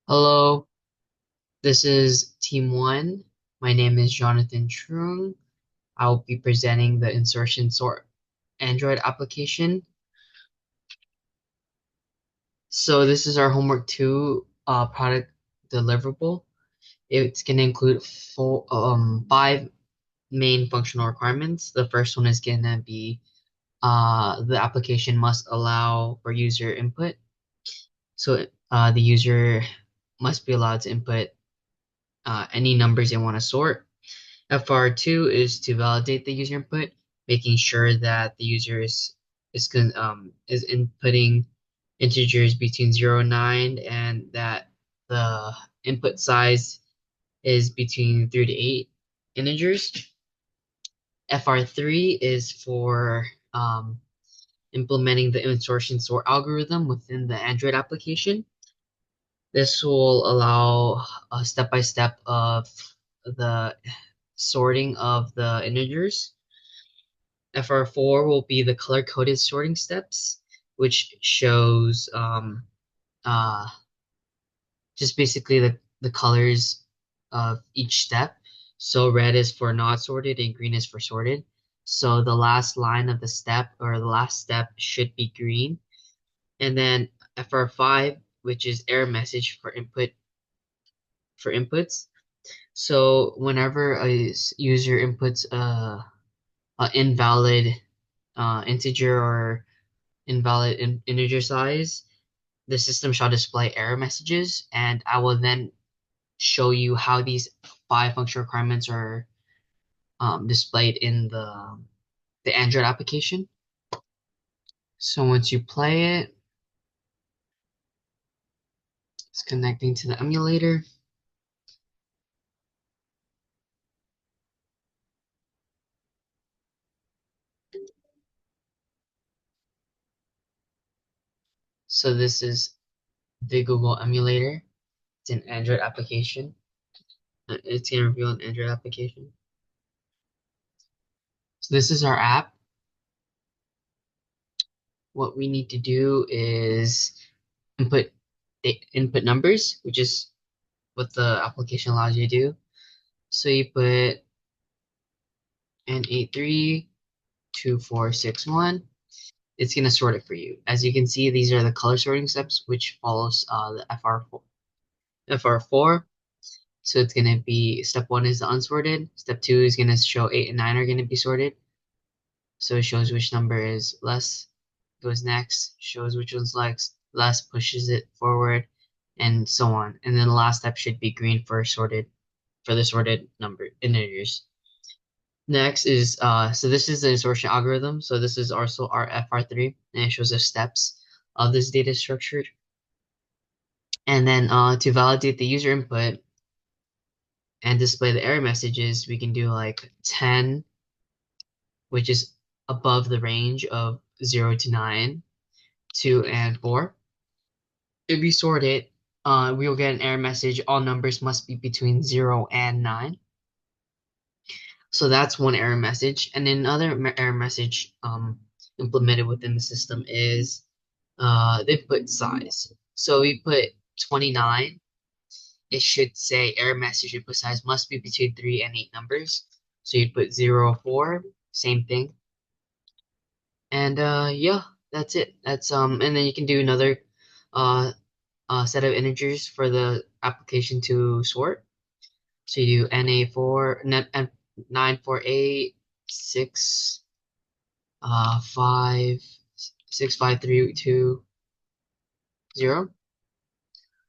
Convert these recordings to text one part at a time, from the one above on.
Hello, this is Team 1. My name is Jonathan Truong. I will be presenting the insertion sort Android application. So this is our homework 2 product deliverable. It's going to include five main functional requirements. The first one is going to be the application must allow for user input. So the user must be allowed to input any numbers they want to sort. FR2 is to validate the user input, making sure that the user is inputting integers between 0 and 9 and that the input size is between 3 to 8 integers. FR3 is for implementing the insertion sort algorithm within the Android application. This will allow a step-by-step of the sorting of the integers. FR4 will be the color-coded sorting steps, which shows uh, just basically the colors of each step. So red is for not sorted and green is for sorted. So the last line of the step or the last step should be green. And then FR5, which is error message for inputs. So whenever a user inputs a invalid integer or invalid integer size, the system shall display error messages, and I will then show you how these five functional requirements are displayed in the Android application. So once you play it, it's connecting to the emulator. So this is the Google emulator. It's an Android application. It's gonna reveal an Android application. So this is our app. What we need to do is input input numbers, which is what the application allows you to do. So you put N832461. It's gonna sort it for you. As you can see, these are the color sorting steps, which follows the FR4. FR4. So it's gonna be step one is the unsorted. Step two is gonna show 8 and 9 are gonna be sorted. So it shows which number is less, goes next, shows which one's less, pushes it forward, and so on. And then the last step should be green for the sorted number integers. Next is so this is the insertion algorithm. So this is also our FR3, and it shows the steps of this data structure. And then to validate the user input and display the error messages, we can do like 10, which is above the range of 0 to 9, 2 and 4. If we sort it, we will get an error message. All numbers must be between 0 and 9. So that's one error message. And then another error message implemented within the system is the input size. So we put 29. It should say error message input size must be between 3 and 8 numbers. So you put 0, 4, same thing. And yeah, that's it. That's and then you can do another uh set of integers for the application to sort. So you do NA4 net and 948 6 5 6 5 3 2 0.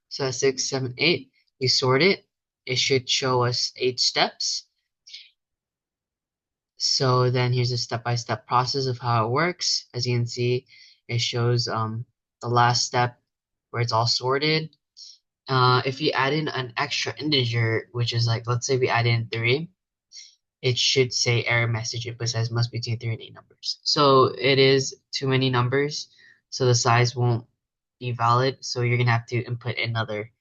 So that's 6 7 8. You sort it. It should show us 8 steps. So then here's a step-by-step process of how it works. As you can see, it shows the last step where it's all sorted. If you add in an extra integer, which is like, let's say we add in 3, it should say error message input size must be between 3 and 8 numbers. So it is too many numbers, so the size won't be valid. So you're gonna have to input another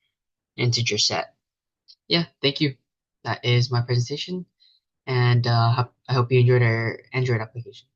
integer set. Yeah, thank you. That is my presentation, and I hope you enjoyed our Android application.